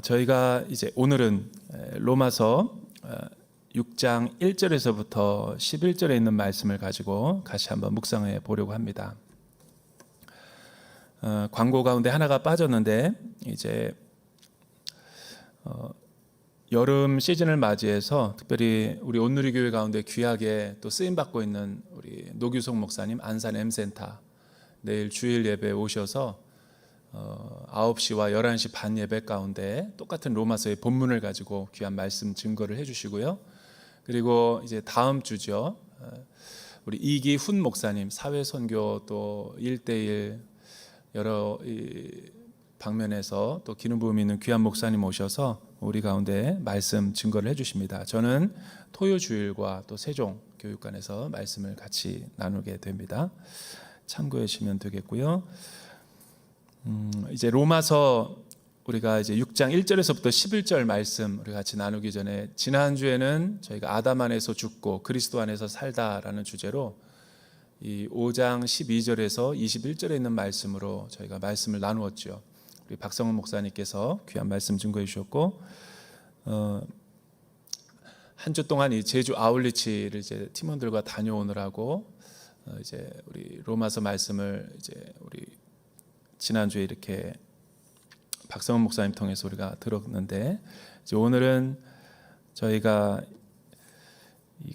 저희가 이제 오늘은 로마서 6장 1절에서부터 11절에 있는 말씀을 가지고 같이 한번 묵상해 보려고 합니다. 광고 가운데 하나가 빠졌는데 이제 여름 시즌을 맞이해서 특별히 우리 온누리교회 가운데 귀하게 또 쓰임 받고 있는 우리 노규석 목사님 안산 M센터 내일 주일 예배에 오셔서 9시와 11시 반 예배 가운데 똑같은 로마서의 본문을 가지고 귀한 말씀 증거를 해주시고요. 그리고 이제 다음 주죠. 우리 이기훈 목사님 사회 선교 또 1대1 여러 방면에서 또 기름 부음이 있는 귀한 목사님 오셔서 우리 가운데 말씀 증거를 해주십니다. 저는 토요 주일과 또 세종 교육관에서 말씀을 같이 나누게 됩니다. 참고해 주시면 되겠고요. 이제 로마서 우리가 이제 6장 1절에서부터 11절 말씀 우리 같이 나누기 전에 지난주에는 저희가 아담 안에서 죽고 그리스도 안에서 살다라는 주제로 이 5장 12절에서 21절에 있는 말씀으로 저희가 말씀을 나누었죠. 우리 박성훈 목사님께서 귀한 말씀 증거해 주셨고 한 주 동안 이 제주 아울리치를 이제 팀원들과 다녀오느라고 이제 우리 로마서 말씀을 이제 우리 지난주에 이렇게 박성훈 목사님 통해서 우리가 들었는데 이제 오늘은 저희가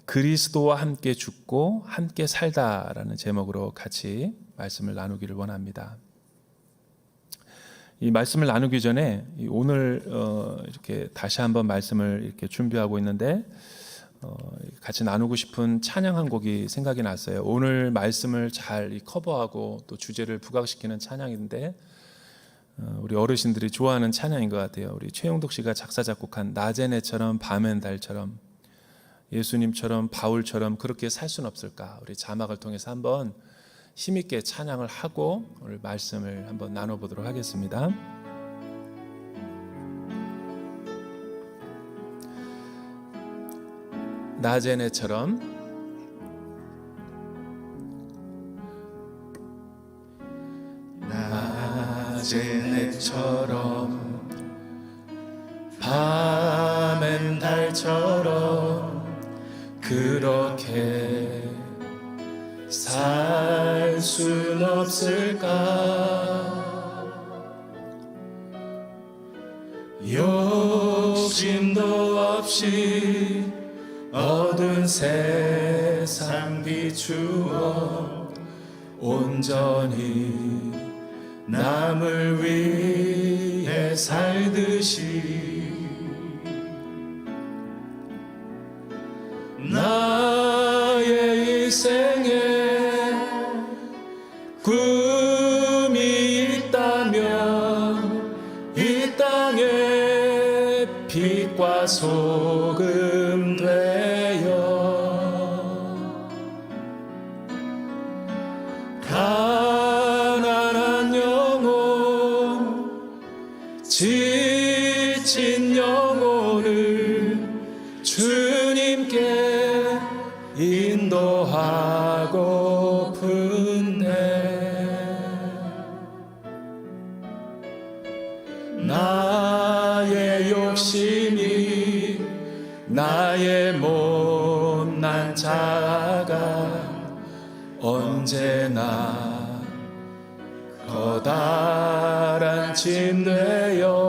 그리스도와 함께 죽고 함께 살다라는 제목으로 같이 말씀을 나누기를 원합니다. 이 말씀을 나누기 전에 오늘 이렇게 다시 한번 말씀을 이렇게 준비하고 있는데 같이 나누고 싶은 찬양 한 곡이 생각이 났어요. 오늘 말씀을 잘 커버하고 또 주제를 부각시키는 찬양인데 우리 어르신들이 좋아하는 찬양인 것 같아요. 우리 최용덕 씨가 작사 작곡한 낮엔 해처럼 밤엔 달처럼 예수님처럼 바울처럼 그렇게 살 수는 없을까. 우리 자막을 통해서 한번 힘있게 찬양을 하고 오늘 말씀을 한번 나눠보도록 하겠습니다. 낮엔 해처럼 낮엔 해처럼 밤엔 달처럼 그렇게 살 순 없을까. 욕심도 없이 어두운 세상 비추어 온전히 남을 위해 살듯이 나의 일생에 꿈이 있다면 이 땅에 빛과 소금 되어 가난한 영혼 지친 영혼을 주님께 인도하고픈데 나의 욕심이 나의 못난 자아가 언제나 커다란 짐 되어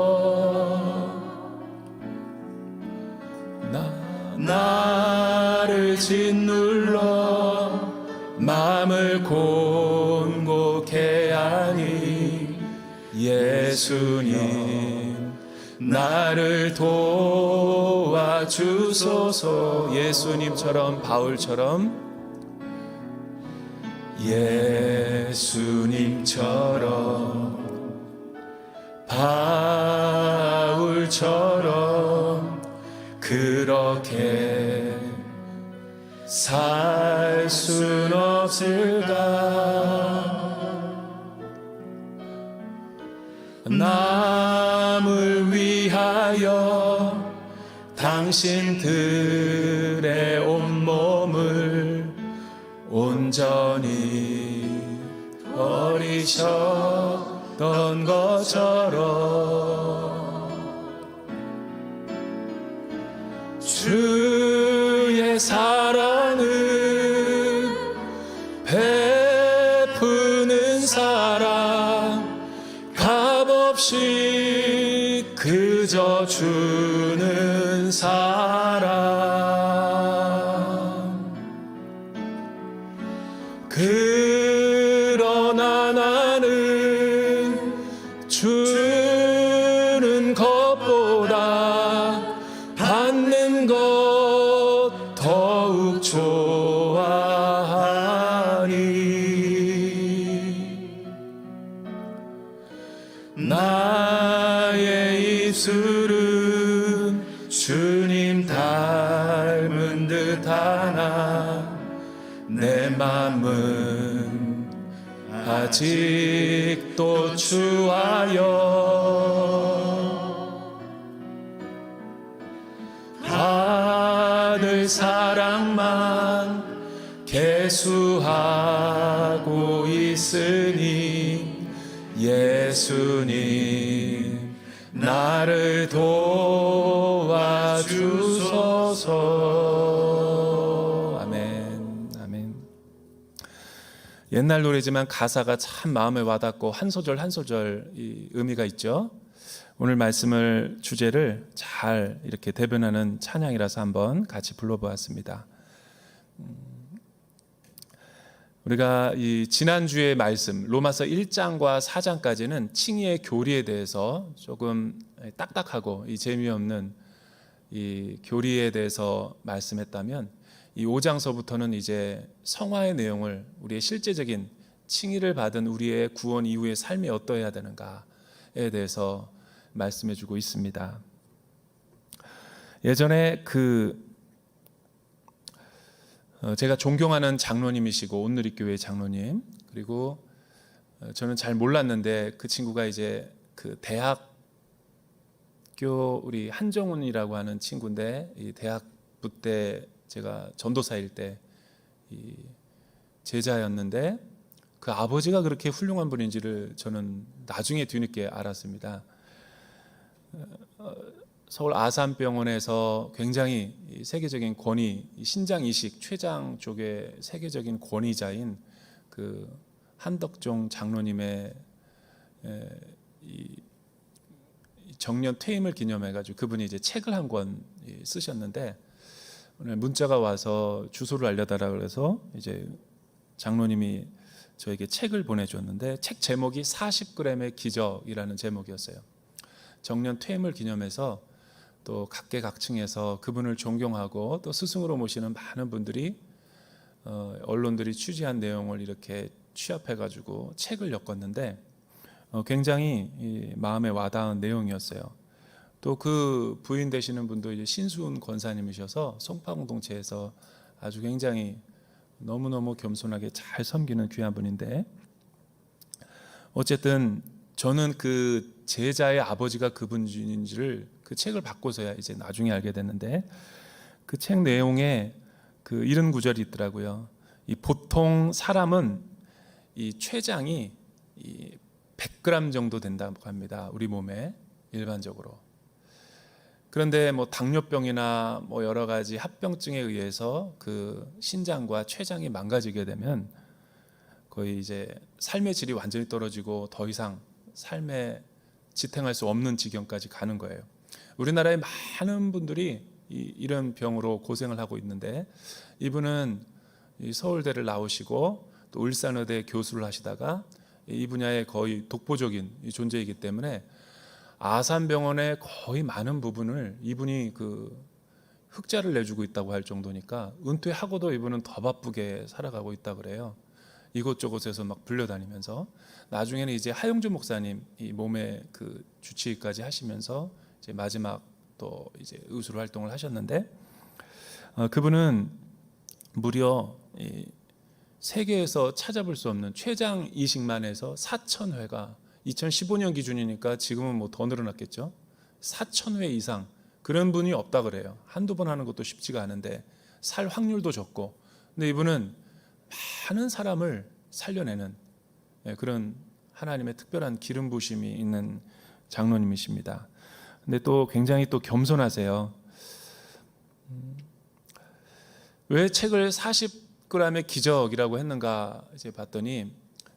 나를 짓눌러 맘을 곤곡해 하니 예수님 나를 도와주소서. 예수님처럼 바울처럼 예수님처럼 바울처럼 그렇게 살 순 없을까. 남을 위하여 당신들의 온몸을 온전히 버리셨던 것처럼 없이 그저 주는 사람. 그러나 나는 주는 것보다 받는 것 더욱 좋아하니 나의 입술은 주님 닮은 듯하나 내 맘은 아직도 추하여 받을 사랑만 계수하고 있으니 예수님 나를 도와주소서. 아멘. 아멘. 옛날 노래지만 가사가 참 마음에 와닿고 한 소절 한 소절 이 의미가 있죠. 오늘 말씀을 주제를 잘 이렇게 대변하는 찬양이라서 한번 같이 불러보았습니다. 우리가 이 지난주의 말씀 로마서 1장과 4장까지는 칭의의 교리에 대해서 조금 딱딱하고 이 재미없는 이 교리에 대해서 말씀했다면 이 5장서부터는 이제 성화의 내용을 우리의 실제적인 칭의를 받은 우리의 구원 이후의 삶이 어떠해야 되는가에 대해서 말씀해 주고 있습니다. 예전에 제가 존경하는 장로님이시고 온누리교회 장로님, 그리고 저는 잘 몰랐는데 그 친구가 이제 그 대학교 우리 한정훈이라고 하는 친구인데 이 대학부 때 제가 전도사일 때 이 제자였는데 그 아버지가 그렇게 훌륭한 분인지를 저는 나중에 뒤늦게 알았습니다. 서울 아산병원에서 굉장히 세계적인 권위, 신장 이식, 췌장 쪽의 세계적인 권위자인 그 한덕종 장로님의 이 정년 퇴임을 기념해가지고 그분이 이제 책을 한 권 쓰셨는데 오늘 문자가 와서 주소를 알려달라 그래서 이제 장로님이 저에게 책을 보내줬는데 책 제목이 40g의 기적이라는 제목이었어요. 정년 퇴임을 기념해서 또 각계각층에서 그분을 존경하고 또 스승으로 모시는 많은 분들이 언론들이 취재한 내용을 이렇게 취합해가지고 책을 엮었는데 굉장히 마음에 와닿은 내용이었어요. 또 그 부인 되시는 분도 이제 신수훈 권사님이셔서 송파 공동체에서 아주 굉장히 너무너무 겸손하게 잘 섬기는 귀한 분인데 어쨌든 저는 그 제자의 아버지가 그분인지를 그 책을 받고서야 이제 나중에 알게 됐는데 그 책 내용에 그 이런 구절이 있더라고요. 이 보통 사람은 이 췌장이 이 100g 정도 된다고 합니다. 우리 몸에 일반적으로. 그런데 뭐 당뇨병이나 뭐 여러 가지 합병증에 의해서 그 신장과 췌장이 망가지게 되면 거의 이제 삶의 질이 완전히 떨어지고 더 이상 삶에 지탱할 수 없는 지경까지 가는 거예요. 우리나라에 많은 분들이 이런 병으로 고생을 하고 있는데 이분은 서울대를 나오시고 또 울산의대 교수를 하시다가 이 분야의 거의 독보적인 존재이기 때문에 아산병원의 거의 많은 부분을 이분이 그 흑자를 내주고 있다고 할 정도니까 은퇴하고도 이분은 더 바쁘게 살아가고 있다 그래요. 이곳저곳에서 막 불려다니면서 나중에는 이제 하영주 목사님 이 몸의 그 주치의까지 하시면서 이제 마지막 또 이제 의수로 활동을 하셨는데 그분은 무려 이 세계에서 찾아볼 수 없는 췌장 이식만 해서 4,000회가 2015년 기준이니까 지금은 뭐 더 늘어났겠죠. 4,000회 이상 그런 분이 없다 그래요. 한두 번 하는 것도 쉽지가 않은데 살 확률도 적고 근데 이분은 많은 사람을 살려내는 그런 하나님의 특별한 기름 부심이 있는 장로님이십니다. 근데 또 굉장히 또 겸손하세요. 왜 책을 40g의 기적이라고 했는가 이제 봤더니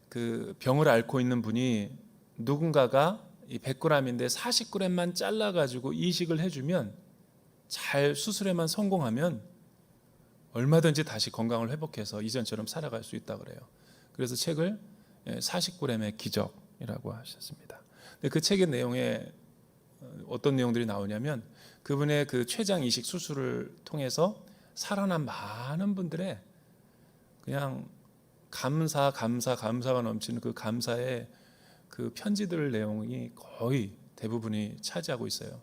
그 병을 앓고 있는 분이 누군가가 이 100g인데 40g만 잘라가지고 이식을 해주면 잘 수술에만 성공하면 얼마든지 다시 건강을 회복해서 이전처럼 살아갈 수 있다 그래요. 그래서 책을 40g의 기적이라고 하셨습니다. 근데 그 책의 내용에 어떤 내용들이 나오냐면 그분의 그 췌장 이식 수술을 통해서 살아난 많은 분들의 그냥 감사가 넘치는 그 감사의 그 편지들 내용이 거의 대부분이 차지하고 있어요.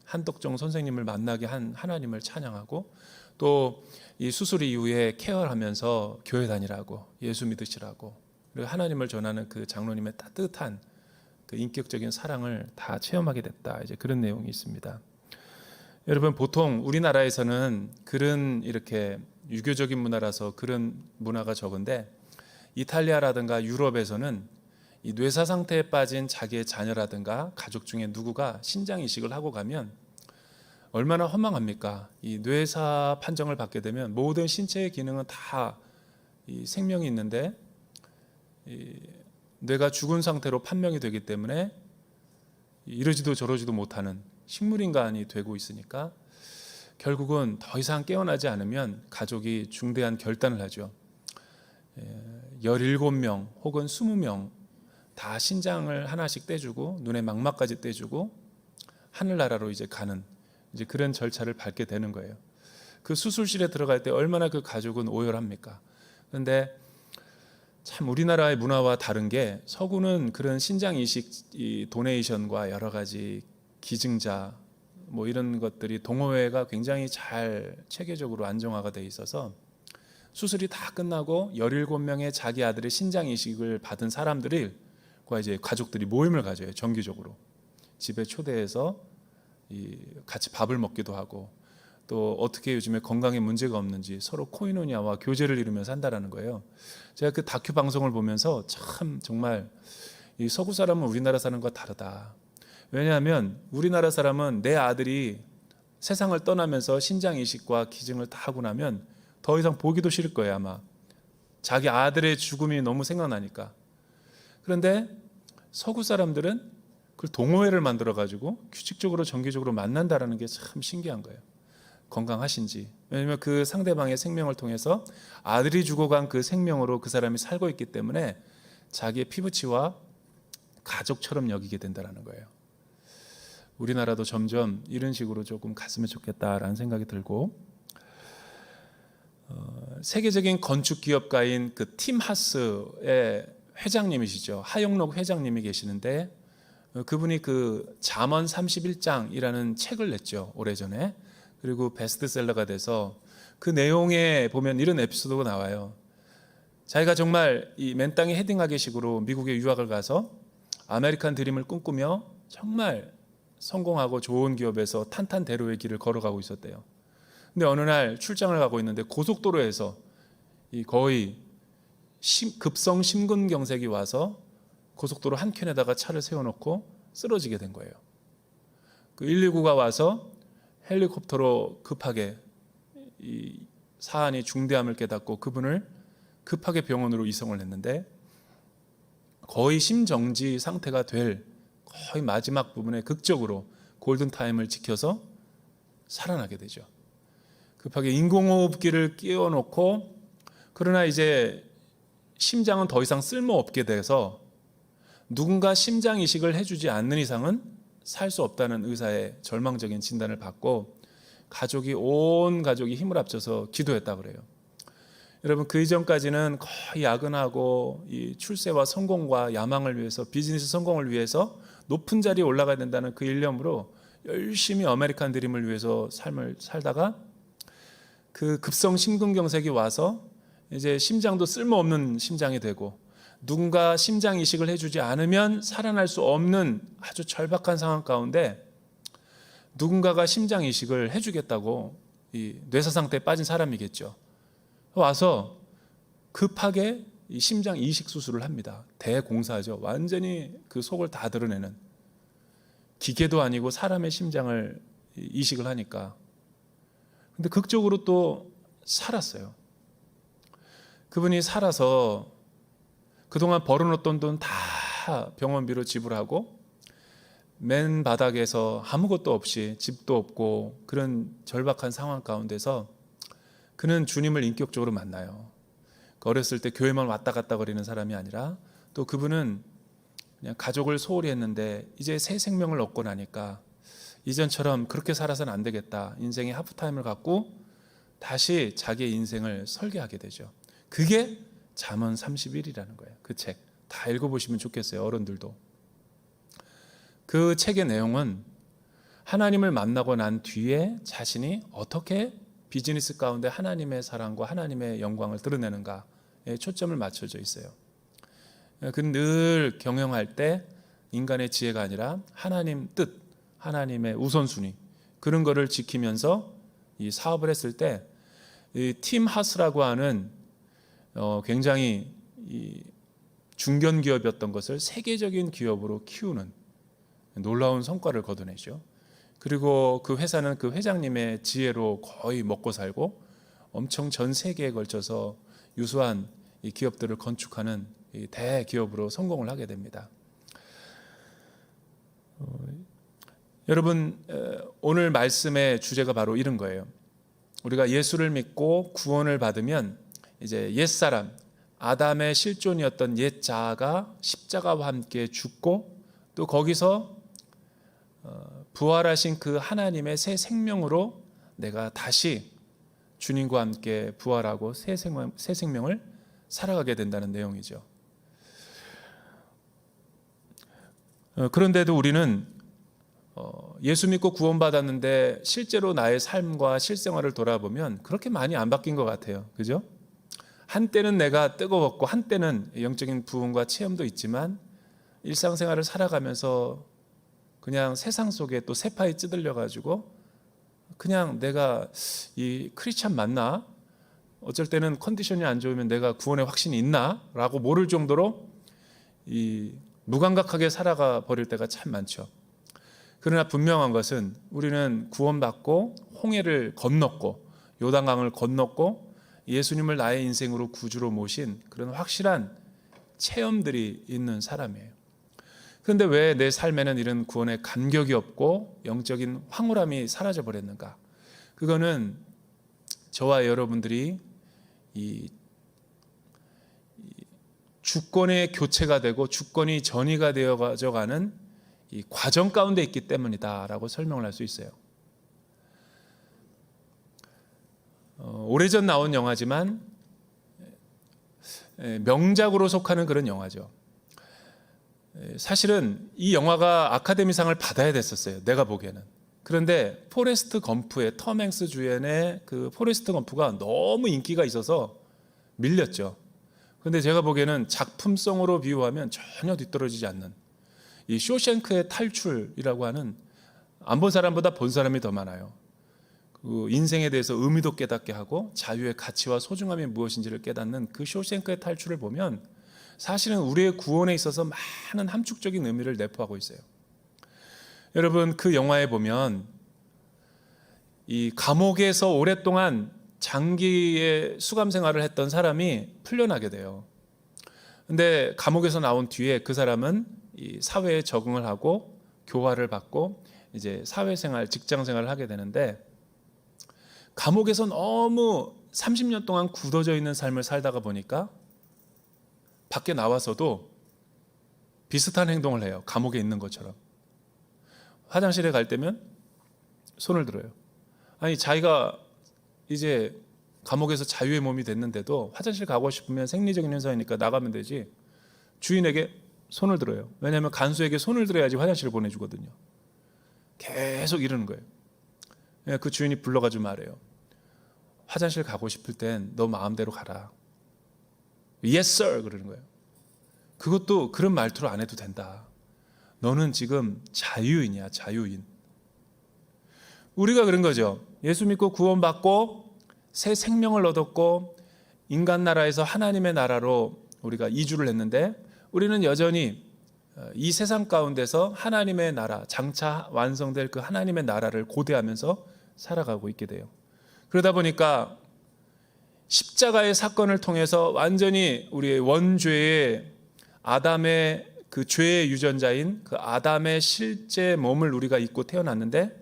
한덕종 선생님을 만나게 한 하나님을 찬양하고 또 이 수술 이후에 케어하면서 교회 다니라고 예수 믿으시라고 그리고 하나님을 전하는 그 장로님의 따뜻한 그 인격적인 사랑을 다 체험하게 됐다. 이제 그런 내용이 있습니다. 여러분 보통 우리나라에서는 그런 이렇게 유교적인 문화라서 그런 문화가 적은데 이탈리아라든가 유럽에서는 이 뇌사 상태에 빠진 자기의 자녀라든가 가족 중에 누구가 신장 이식을 하고 가면 얼마나 허망합니까? 이 뇌사 판정을 받게 되면 모든 신체의 기능은 다 이 생명이 있는데 이 뇌가 죽은 상태로 판명이 되기 때문에 이러지도 저러지도 못하는 식물인간이 되고 있으니까 결국은 더 이상 깨어나지 않으면 가족이 중대한 결단을 하죠. 17명 혹은 20명 다 신장을 하나씩 떼주고 눈에 망막까지 떼주고 하늘나라로 이제 가는 이제 그런 절차를 밟게 되는 거예요. 그 수술실에 들어갈 때 얼마나 그 가족은 오열합니까? 그런데 참 우리나라의 문화와 다른 게 서구는 그런 신장 이식 도네이션과 여러 가지 기증자 뭐 이런 것들이 동호회가 굉장히 잘 체계적으로 안정화가 돼 있어서 수술이 다 끝나고 17명의 자기 아들의 신장 이식을 받은 사람들이 이제 가족들이 모임을 가져요. 정기적으로 집에 초대해서 같이 밥을 먹기도 하고 또 어떻게 요즘에 건강에 문제가 없는지 서로 코이노니아와 교제를 이루면서 한다라는 거예요. 제가 그 다큐 방송을 보면서 참 정말 이 서구 사람은 우리나라 사람과 다르다. 왜냐하면 우리나라 사람은 내 아들이 세상을 떠나면서 신장 이식과 기증을 다 하고 나면 더 이상 보기도 싫을 거예요. 아마 자기 아들의 죽음이 너무 생각나니까. 그런데 서구 사람들은 그 동호회를 만들어 가지고 규칙적으로 정기적으로 만난다라는 게 참 신기한 거예요. 건강하신지. 왜냐하면 그 상대방의 생명을 통해서 아들이 죽어간 그 생명으로 그 사람이 살고 있기 때문에 자기의 피부치와 가족처럼 여기게 된다는 거예요. 우리나라도 점점 이런 식으로 조금 갔으면 좋겠다라는 생각이 들고 세계적인 건축 기업가인 그 팀 하스의 회장님이시죠. 하영록 회장님이 계시는데 그분이 그 잠언 31장이라는 책을 냈죠. 오래전에. 그리고 베스트셀러가 돼서 그 내용에 보면 이런 에피소드가 나와요. 자기가 정말 이 맨 땅에 헤딩하기식으로 미국에 유학을 가서 아메리칸 드림을 꿈꾸며 정말 성공하고 좋은 기업에서 탄탄대로의 길을 걸어가고 있었대요. 근데 어느 날 출장을 가고 있는데 고속도로에서 이 거의 급성 심근경색이 와서 고속도로 한켠에다가 차를 세워놓고 쓰러지게 된 거예요. 그 119가 와서 헬리콥터로 급하게 이 사안이 중대함을 깨닫고 그분을 급하게 병원으로 이송을 했는데 거의 심정지 상태가 될 거의 마지막 부분에 극적으로 골든타임을 지켜서 살아나게 되죠. 급하게 인공호흡기를 끼워놓고 그러나 이제 심장은 더 이상 쓸모없게 돼서 누군가 심장 이식을 해주지 않는 이상은 살 수 없다는 의사의 절망적인 진단을 받고 온 가족이 힘을 합쳐서 기도했다고 그래요. 여러분 그 이전까지는 거의 야근하고 이 출세와 성공과 야망을 위해서 비즈니스 성공을 위해서 높은 자리에 올라가야 된다는 그 일념으로 열심히 아메리칸 드림을 위해서 삶을 살다가 그 급성 심근경색이 와서 이제 심장도 쓸모없는 심장이 되고 누군가 심장 이식을 해주지 않으면 살아날 수 없는 아주 절박한 상황 가운데 누군가가 심장 이식을 해주겠다고 이 뇌사 상태에 빠진 사람이겠죠. 와서 급하게 이 심장 이식 수술을 합니다. 대공사죠. 완전히 그 속을 다 드러내는 기계도 아니고 사람의 심장을 이식을 하니까. 근데 극적으로 또 살았어요. 그분이 살아서 그동안 벌어놓던 돈 다 병원비로 지불하고 맨 바닥에서 아무것도 없이 집도 없고 그런 절박한 상황 가운데서 그는 주님을 인격적으로 만나요. 어렸을 때 교회만 왔다 갔다 거리는 사람이 아니라 또 그분은 그냥 가족을 소홀히 했는데 이제 새 생명을 얻고 나니까 이전처럼 그렇게 살아서는 안 되겠다. 인생의 하프타임을 갖고 다시 자기의 인생을 설계하게 되죠. 그게 잠언 31이라는 거예요. 그 책 다 읽어보시면 좋겠어요. 어른들도. 그 책의 내용은 하나님을 만나고 난 뒤에 자신이 어떻게 비즈니스 가운데 하나님의 사랑과 하나님의 영광을 드러내는가에 초점을 맞춰져 있어요. 그는 늘 경영할 때 인간의 지혜가 아니라 하나님 뜻, 하나님의 우선순위 그런 거를 지키면서 이 사업을 했을 때 팀 하스라고 하는 굉장히 이 중견 기업이었던 것을 세계적인 기업으로 키우는 놀라운 성과를 거둬내죠. 그리고 그 회사는 그 회장님의 지혜로 거의 먹고 살고 엄청 전 세계에 걸쳐서 유수한 이 기업들을 건축하는 이 대기업으로 성공을 하게 됩니다. 여러분, 오늘 말씀의 주제가 바로 이런 거예요. 우리가 예수를 믿고 구원을 받으면 이제 옛사람 아담의 실존이었던 옛 자아가 십자가와 함께 죽고 또 거기서 부활하신 그 하나님의 새 생명으로 내가 다시 주님과 함께 부활하고 새 생명을 살아가게 된다는 내용이죠. 그런데도 우리는 예수 믿고 구원받았는데 실제로 나의 삶과 실생활을 돌아보면 그렇게 많이 안 바뀐 것 같아요. 그죠? 한때는 내가 뜨거웠고 한때는 영적인 부흥과 체험도 있지만 일상생활을 살아가면서 그냥 세상 속에 또 세파에 찌들려 가지고 그냥 내가 이 크리스찬 맞나? 어쩔 때는 컨디션이 안 좋으면 내가 구원의 확신이 있나? 라고 모를 정도로 이 무감각하게 살아가 버릴 때가 참 많죠. 그러나 분명한 것은 우리는 구원받고 홍해를 건넜고 요단강을 건넜고 예수님을 나의 인생으로 구주로 모신 그런 확실한 체험들이 있는 사람이에요. 그런데 왜 내 삶에는 이런 구원의 감격이 없고 영적인 황홀함이 사라져 버렸는가? 그거는 저와 여러분들이 이 주권의 교체가 되고 주권이 전이가 되어 가져가는 이 과정 가운데 있기 때문이다라고 설명을 할 수 있어요. 오래전 나온 영화지만 명작으로 속하는 그런 영화죠. 사실은 이 영화가 아카데미상을 받아야 됐었어요. 내가 보기에는. 그런데 포레스트 검프의 톰 행스 주연의 그 포레스트 검프가 너무 인기가 있어서 밀렸죠. 그런데 제가 보기에는 작품성으로 비유하면 전혀 뒤떨어지지 않는 이 쇼생크의 탈출이라고 하는 안 본 사람보다 본 사람이 더 많아요. 그 인생에 대해서 의미도 깨닫게 하고 자유의 가치와 소중함이 무엇인지를 깨닫는 그 쇼생크의 탈출을 보면 사실은 우리의 구원에 있어서 많은 함축적인 의미를 내포하고 있어요. 여러분, 그 영화에 보면 이 감옥에서 오랫동안 장기의 수감 생활을 했던 사람이 풀려나게 돼요. 근데 감옥에서 나온 뒤에 그 사람은 이 사회에 적응을 하고 교화를 받고 이제 사회생활, 직장생활을 하게 되는데 감옥에서 너무 30년 동안 굳어져 있는 삶을 살다가 보니까 밖에 나와서도 비슷한 행동을 해요. 감옥에 있는 것처럼. 화장실에 갈 때면 손을 들어요. 아니, 자기가 이제 감옥에서 자유의 몸이 됐는데도 화장실 가고 싶으면 생리적인 현상이니까 나가면 되지 주인에게 손을 들어요. 왜냐하면 간수에게 손을 들어야지 화장실을 보내주거든요. 계속 이러는 거예요. 그 주인이 불러가지고 말해요. 화장실 가고 싶을 땐 너 마음대로 가라. Yes sir 그러는 거예요. 그것도 그런 말투로 안 해도 된다. 너는 지금 자유인이야, 자유인. 우리가 그런 거죠. 예수 믿고 구원받고 새 생명을 얻었고 인간 나라에서 하나님의 나라로 우리가 이주를 했는데 우리는 여전히 이 세상 가운데서 하나님의 나라, 장차 완성될 그 하나님의 나라를 고대하면서 살아가고 있게 돼요. 그러다 보니까 십자가의 사건을 통해서 완전히 우리의 원죄의 아담의 그 죄의 유전자인 그 아담의 실제 몸을 우리가 입고 태어났는데,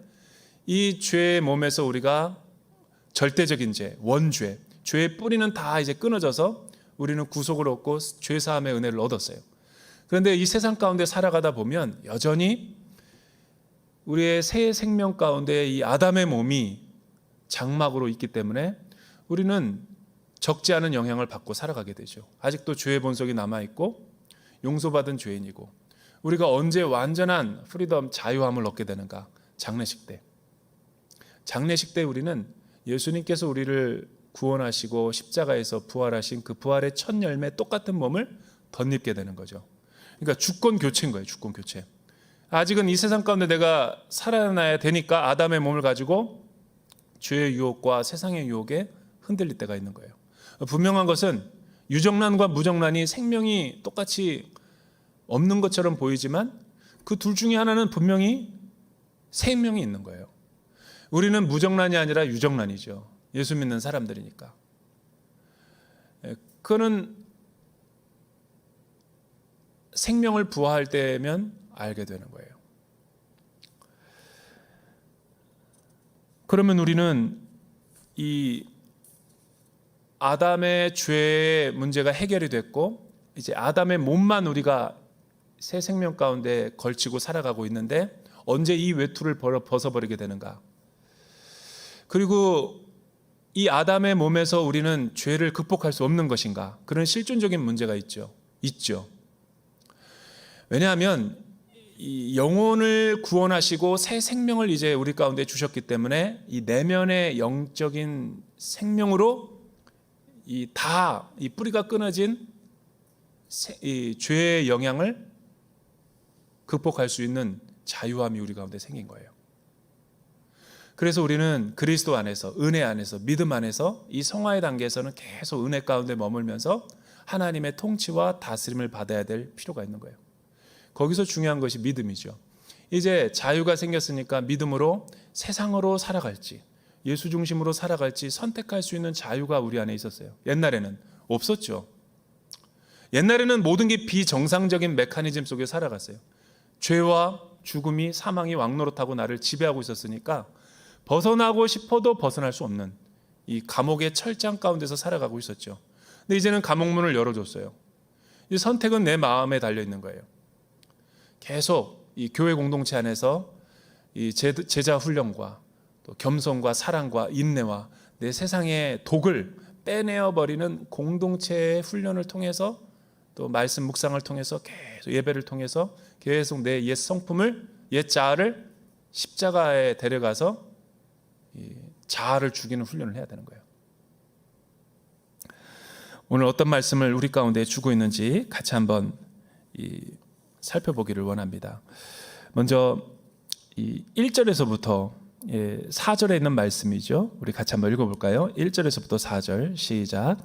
이 죄의 몸에서 우리가 절대적인 죄, 원죄, 죄의 뿌리는 다 이제 끊어져서 우리는 구속을 얻고 죄 사함의 은혜를 얻었어요. 그런데 이 세상 가운데 살아가다 보면 여전히 우리의 새 생명 가운데 이 아담의 몸이 장막으로 있기 때문에 우리는 적지 않은 영향을 받고 살아가게 되죠. 아직도 죄의 본성이 남아있고 용서받은 죄인이고, 우리가 언제 완전한 프리덤, 자유함을 얻게 되는가? 장례식 때. 장례식 때 우리는 예수님께서 우리를 구원하시고 십자가에서 부활하신 그 부활의 첫 열매 똑같은 몸을 덧입게 되는 거죠. 그러니까 주권 교체인 거예요. 주권 교체. 아직은 이 세상 가운데 내가 살아나야 되니까 아담의 몸을 가지고 죄의 유혹과 세상의 유혹에 흔들릴 때가 있는 거예요. 분명한 것은 유정란과 무정란이 생명이 똑같이 없는 것처럼 보이지만 그 둘 중에 하나는 분명히 생명이 있는 거예요. 우리는 무정란이 아니라 유정란이죠. 예수 믿는 사람들이니까. 그거는 생명을 부화할 때면 알게 되는 거예요. 그러면 우리는 이 아담의 죄의 문제가 해결이 됐고, 이제 아담의 몸만 우리가 새 생명 가운데 걸치고 살아가고 있는데 언제 이 외투를 벗어버리게 되는가? 그리고 이 아담의 몸에서 우리는 죄를 극복할 수 없는 것인가? 그런 실존적인 문제가 있죠. 왜냐하면 이 영혼을 구원하시고 새 생명을 이제 우리 가운데 주셨기 때문에 이 내면의 영적인 생명으로 이 뿌리가 끊어진 이 죄의 영향을 극복할 수 있는 자유함이 우리 가운데 생긴 거예요. 그래서 우리는 그리스도 안에서, 은혜 안에서, 믿음 안에서 이 성화의 단계에서는 계속 은혜 가운데 머물면서 하나님의 통치와 다스림을 받아야 될 필요가 있는 거예요. 거기서 중요한 것이 믿음이죠. 이제 자유가 생겼으니까 믿음으로 세상으로 살아갈지, 예수 중심으로 살아갈지 선택할 수 있는 자유가 우리 안에 있었어요. 옛날에는 없었죠. 옛날에는 모든 게 비정상적인 메커니즘 속에 살아갔어요. 죄와 죽음이, 사망이 왕노릇하고 나를 지배하고 있었으니까 벗어나고 싶어도 벗어날 수 없는 이 감옥의 철장 가운데서 살아가고 있었죠. 근데 이제는 감옥문을 열어줬어요. 이 선택은 내 마음에 달려 있는 거예요. 계속 이 교회 공동체 안에서 이 제자 훈련과 또 겸손과 사랑과 인내와 내 세상의 독을 빼내어 버리는 공동체의 훈련을 통해서, 또 말씀 묵상을 통해서, 계속 예배를 통해서 계속 내 옛 성품을, 옛 자아를 십자가에 데려가서 이 자아를 죽이는 훈련을 해야 되는 거예요. 오늘 어떤 말씀을 우리 가운데 주고 있는지 같이 한번 살펴보기를 원합니다. 먼저 이 1절에서부터 4절에 있는 말씀이죠. 우리 같이 한번 읽어볼까요? 1절에서부터 4절 시작.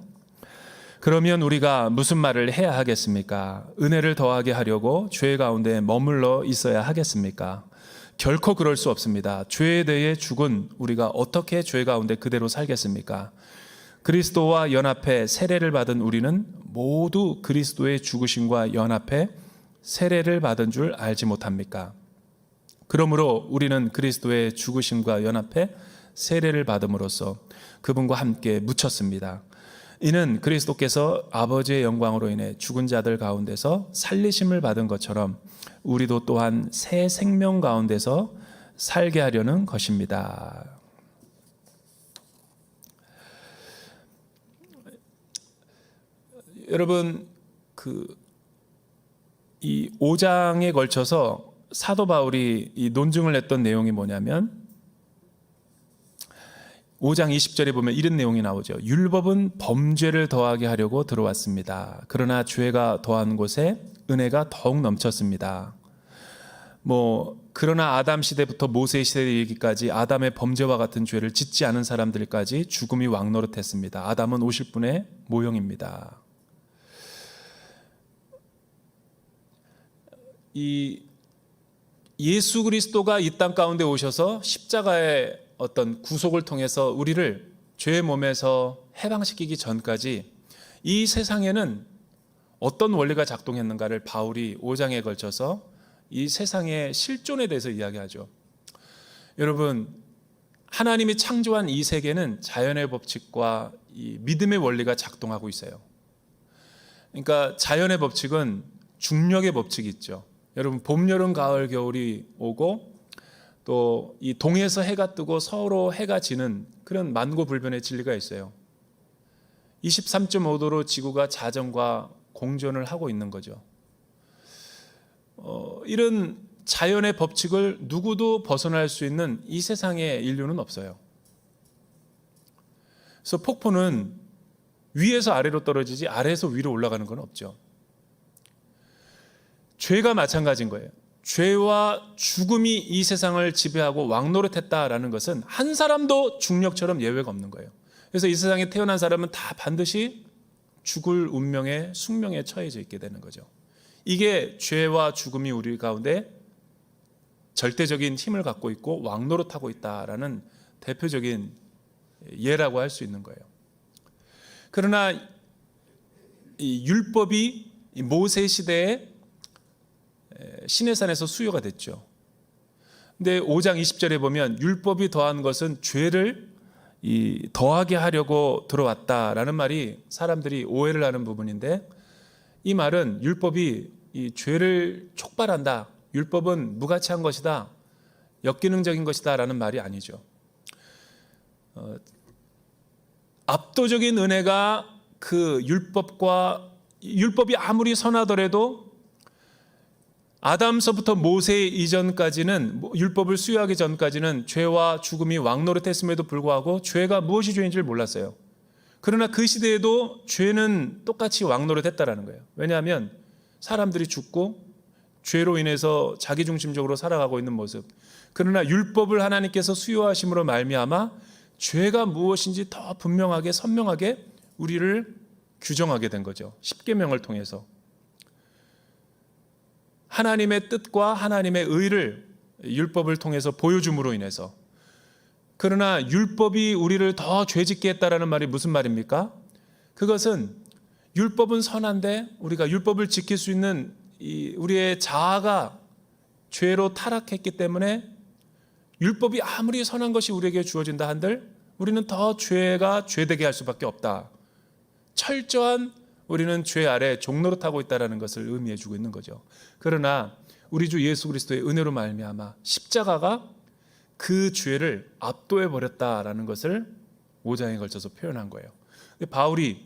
그러면 우리가 무슨 말을 해야 하겠습니까? 은혜를 더하게 하려고 죄 가운데 머물러 있어야 하겠습니까? 결코 그럴 수 없습니다. 죄에 대해 죽은 우리가 어떻게 죄 가운데 그대로 살겠습니까? 그리스도와 연합해 세례를 받은 우리는 모두 그리스도의 죽으심과 연합해 세례를 받은 줄 알지 못합니까? 그러므로 우리는 그리스도의 죽으심과 연합해 세례를 받음으로써 그분과 함께 묻혔습니다. 이는 그리스도께서 아버지의 영광으로 인해 죽은 자들 가운데서 살리심을 받은 것처럼 우리도 또한 새 생명 가운데서 살게 하려는 것입니다. 여러분, 이 5장에 걸쳐서 사도 바울이 이 논증을 했던 내용이 뭐냐면 5장 20절에 보면 이런 내용이 나오죠. 율법은 범죄를 더하게 하려고 들어왔습니다. 그러나 죄가 더한 곳에 은혜가 더욱 넘쳤습니다. 그러나 아담 시대부터 모세 시대에 이르기까지 아담의 범죄와 같은 죄를 짓지 않은 사람들까지 죽음이 왕노릇했습니다. 아담은 오실 분의 모형입니다. 이 예수 그리스도가 이 땅 가운데 오셔서 십자가의 어떤 구속을 통해서 우리를 죄의 몸에서 해방시키기 전까지 이 세상에는 어떤 원리가 작동했는가를 바울이 5장에 걸쳐서 이 세상의 실존에 대해서 이야기하죠. 여러분, 하나님이 창조한 이 세계는 자연의 법칙과 이 믿음의 원리가 작동하고 있어요. 그러니까 자연의 법칙은 중력의 법칙이 있죠. 여러분, 봄, 여름, 가을, 겨울이 오고 또 이 동에서 해가 뜨고 서로 해가 지는 그런 만고불변의 진리가 있어요. 23.5도로 지구가 자전과 공전을 하고 있는 거죠. 이런 자연의 법칙을 누구도 벗어날 수 있는 이 세상에 인류는 없어요. 그래서 폭포는 위에서 아래로 떨어지지 아래에서 위로 올라가는 건 없죠. 죄가 마찬가지인 거예요. 죄와 죽음이 이 세상을 지배하고 왕노릇했다라는 것은 한 사람도 중력처럼 예외가 없는 거예요. 그래서 이 세상에 태어난 사람은 다 반드시 죽을 운명의 숙명에 처해져 있게 되는 거죠. 이게 죄와 죽음이 우리 가운데 절대적인 힘을 갖고 있고 왕노릇하고 있다라는 대표적인 예라고 할 수 있는 거예요. 그러나 이 율법이 모세 시대에 시내산에서 수요가 됐죠. 근데 5장 20절에 보면 율법이 더한 것은 죄를 더하게 하려고 들어왔다라는 말이 사람들이 오해를 하는 부분인데, 이 말은 율법이 이 죄를 촉발한다, 율법은 무가치한 것이다, 역기능적인 것이다 라는 말이 아니죠. 압도적인 은혜가 그 율법이 아무리 선하더라도 아담서부터 모세 이전까지는, 율법을 수여하기 전까지는 죄와 죽음이 왕노릇했음에도 불구하고 죄가 무엇이 죄인지를 몰랐어요. 그러나 그 시대에도 죄는 똑같이 왕노릇했다라는 거예요. 왜냐하면 사람들이 죽고 죄로 인해서 자기중심적으로 살아가고 있는 모습. 그러나 율법을 하나님께서 수여하심으로 말미암아 죄가 무엇인지 더 분명하게 선명하게 우리를 규정하게 된 거죠. 십계명을 통해서. 하나님의 뜻과 하나님의 의를 율법을 통해서 보여줌으로 인해서. 그러나 율법이 우리를 더 죄짓게 했다라는 말이 무슨 말입니까? 그것은 율법은 선한데 우리가 율법을 지킬 수 있는 우리의 자아가 죄로 타락했기 때문에 율법이 아무리 선한 것이 우리에게 주어진다 한들 우리는 더 죄가 죄되게 할 수밖에 없다. 철저한 우리는 죄 아래 종노릇하고 있다는 것을 의미해 주고 있는 거죠. 그러나 우리 주 예수 그리스도의 은혜로 말미암아 십자가가 그 죄를 압도해 버렸다라는 것을 5장에 걸쳐서 표현한 거예요. 바울이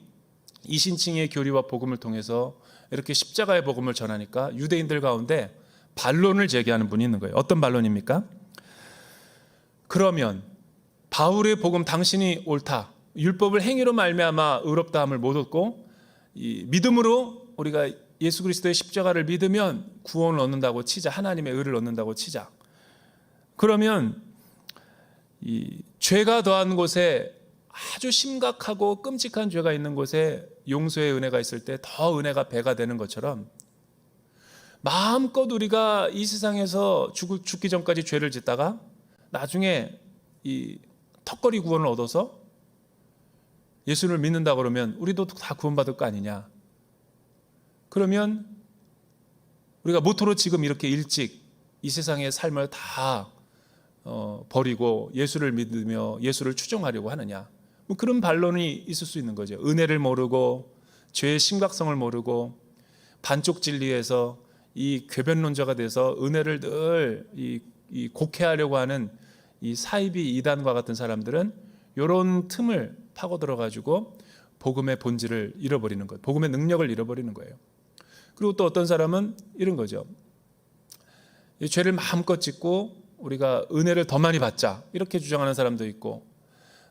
이신칭의 교리와 복음을 통해서 이렇게 십자가의 복음을 전하니까 유대인들 가운데 반론을 제기하는 분이 있는 거예요. 어떤 반론입니까? 그러면 바울의 복음 당신이 옳다, 율법을 행위로 말미암아 의롭다함을 못 얻고 이 믿음으로 우리가 예수 그리스도의 십자가를 믿으면 구원을 얻는다고 치자, 하나님의 의를 얻는다고 치자. 그러면 이 죄가 더한 곳에, 아주 심각하고 끔찍한 죄가 있는 곳에 용서의 은혜가 있을 때 더 은혜가 배가 되는 것처럼 마음껏 우리가 이 세상에서 죽기 전까지 죄를 짓다가 나중에 이 턱걸이 구원을 얻어서 예수를 믿는다 그러면 우리도 다 구원받을 거 아니냐. 그러면 우리가 모토로 지금 이렇게 일찍 이 세상의 삶을 다 버리고 예수를 믿으며 예수를 추종하려고 하느냐. 뭐 그런 반론이 있을 수 있는 거죠. 은혜를 모르고 죄의 심각성을 모르고 반쪽 진리에서 이 궤변론자가 돼서 은혜를 늘 이 곡해하려고 하는 이 사이비 이단과 같은 사람들은 이런 틈을 파고 들어가지고 복음의 본질을 잃어버리는 거예요. 복음의 능력을 잃어버리는 거예요. 그리고 또 어떤 사람은 이런 거죠. 이 죄를 마음껏 짓고 우리가 은혜를 더 많이 받자, 이렇게 주장하는 사람도 있고,